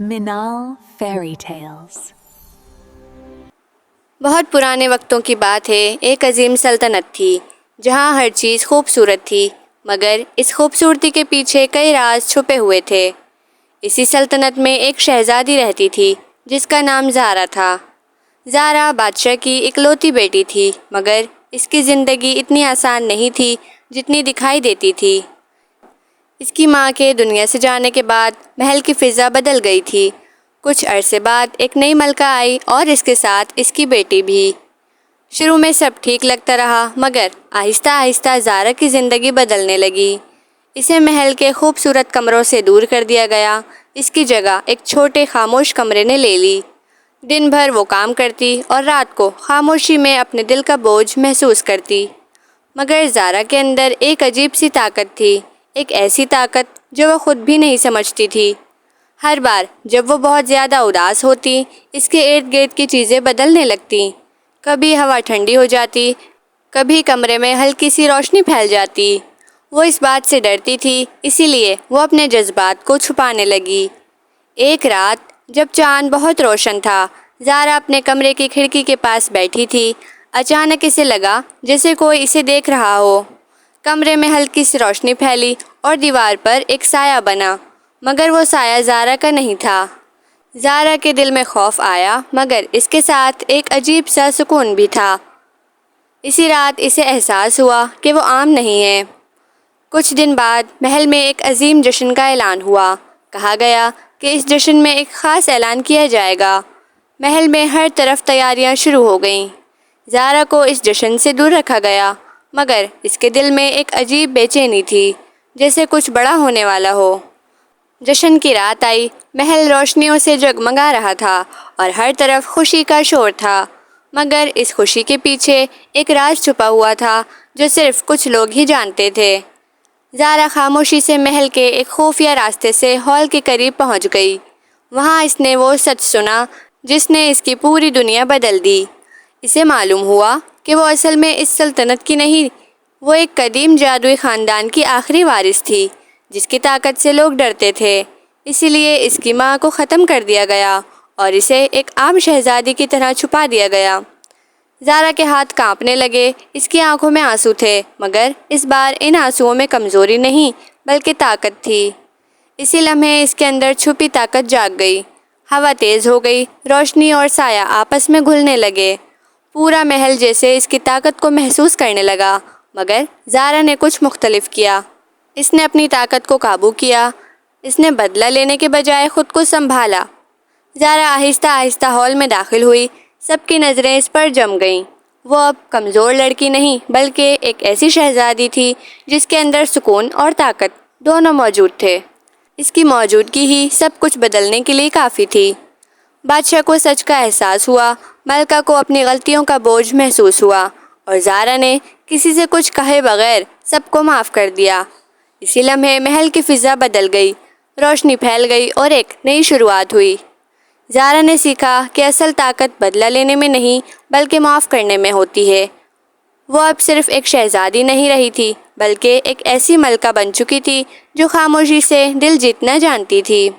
Minal Fairy Tales. بہت پرانے وقتوں کی بات ہے، ایک عظیم سلطنت تھی جہاں ہر چیز خوبصورت تھی، مگر اس خوبصورتی کے پیچھے کئی راز چھپے ہوئے تھے۔ اسی سلطنت میں ایک شہزادی رہتی تھی جس کا نام زارا تھا۔ زارا بادشاہ کی اکلوتی بیٹی تھی، مگر اس کی زندگی اتنی آسان نہیں تھی جتنی دکھائی دیتی تھی۔ اس کی ماں کے دنیا سے جانے کے بعد محل کی فضا بدل گئی تھی۔ کچھ عرصے بعد ایک نئی ملکہ آئی اور اس کے ساتھ اس کی بیٹی بھی۔ شروع میں سب ٹھیک لگتا رہا، مگر آہستہ آہستہ زارا کی زندگی بدلنے لگی۔ اسے محل کے خوبصورت کمروں سے دور کر دیا گیا، اس کی جگہ ایک چھوٹے خاموش کمرے نے لے لی۔ دن بھر وہ کام کرتی اور رات کو خاموشی میں اپنے دل کا بوجھ محسوس کرتی۔ مگر زارا کے اندر ایک عجیب سی طاقت تھی، ایک ایسی طاقت جو وہ خود بھی نہیں سمجھتی تھی۔ ہر بار جب وہ بہت زیادہ اداس ہوتی، اس کے ارد گرد کی چیزیں بدلنے لگتی۔ کبھی ہوا ٹھنڈی ہو جاتی، کبھی کمرے میں ہلکی سی روشنی پھیل جاتی۔ وہ اس بات سے ڈرتی تھی، اسی لیے وہ اپنے جذبات کو چھپانے لگی۔ ایک رات جب چاند بہت روشن تھا، زارا اپنے کمرے کی کھڑکی کے پاس بیٹھی تھی۔ اچانک اسے لگا جیسے کوئی اسے دیکھ رہا ہو۔ کمرے میں ہلکی سی روشنی پھیلی اور دیوار پر ایک سایہ بنا، مگر وہ سایہ زارا کا نہیں تھا۔ زارا کے دل میں خوف آیا، مگر اس کے ساتھ ایک عجیب سا سکون بھی تھا۔ اسی رات اسے احساس ہوا کہ وہ عام نہیں ہے۔ کچھ دن بعد محل میں ایک عظیم جشن کا اعلان ہوا۔ کہا گیا کہ اس جشن میں ایک خاص اعلان کیا جائے گا۔ محل میں ہر طرف تیاریاں شروع ہو گئیں۔ زارا کو اس جشن سے دور رکھا گیا، مگر اس کے دل میں ایک عجیب بے چینی تھی، جیسے کچھ بڑا ہونے والا ہو۔ جشن کی رات آئی، محل روشنیوں سے جگمگا رہا تھا اور ہر طرف خوشی کا شور تھا، مگر اس خوشی کے پیچھے ایک راز چھپا ہوا تھا جو صرف کچھ لوگ ہی جانتے تھے۔ زارا خاموشی سے محل کے ایک خفیہ راستے سے ہال کے قریب پہنچ گئی۔ وہاں اس نے وہ سچ سنا جس نے اس کی پوری دنیا بدل دی۔ اسے معلوم ہوا کہ وہ اصل میں اس سلطنت کی نہیں، وہ ایک قدیم جادوئی خاندان کی آخری وارث تھی جس کی طاقت سے لوگ ڈرتے تھے۔ اسی لیے اس کی ماں کو ختم کر دیا گیا اور اسے ایک عام شہزادی کی طرح چھپا دیا گیا۔ زارا کے ہاتھ کانپنے لگے، اس کی آنکھوں میں آنسو تھے، مگر اس بار ان آنسوؤں میں کمزوری نہیں بلکہ طاقت تھی۔ اسی لمحے اس کے اندر چھپی طاقت جاگ گئی۔ ہوا تیز ہو گئی، روشنی اور سایہ آپس میں گھلنے لگے۔ پورا محل جیسے اس کی طاقت کو محسوس کرنے لگا، مگر زارا نے کچھ مختلف کیا۔ اس نے اپنی طاقت کو قابو کیا، اس نے بدلہ لینے کے بجائے خود کو سنبھالا۔ زارا آہستہ آہستہ ہال میں داخل ہوئی، سب کی نظریں اس پر جم گئیں۔ وہ اب کمزور لڑکی نہیں بلکہ ایک ایسی شہزادی تھی جس کے اندر سکون اور طاقت دونوں موجود تھے۔ اس کی موجودگی ہی سب کچھ بدلنے کے لیے کافی تھی۔ بادشاہ کو سچ کا احساس ہوا، ملکہ کو اپنی غلطیوں کا بوجھ محسوس ہوا، اور زارا نے کسی سے کچھ کہے بغیر سب کو معاف کر دیا۔ اسی لمحے محل کی فضا بدل گئی، روشنی پھیل گئی اور ایک نئی شروعات ہوئی۔ زارا نے سیکھا کہ اصل طاقت بدلہ لینے میں نہیں بلکہ معاف کرنے میں ہوتی ہے۔ وہ اب صرف ایک شہزادی نہیں رہی تھی بلکہ ایک ایسی ملکہ بن چکی تھی جو خاموشی سے دل جیتنا جانتی تھی۔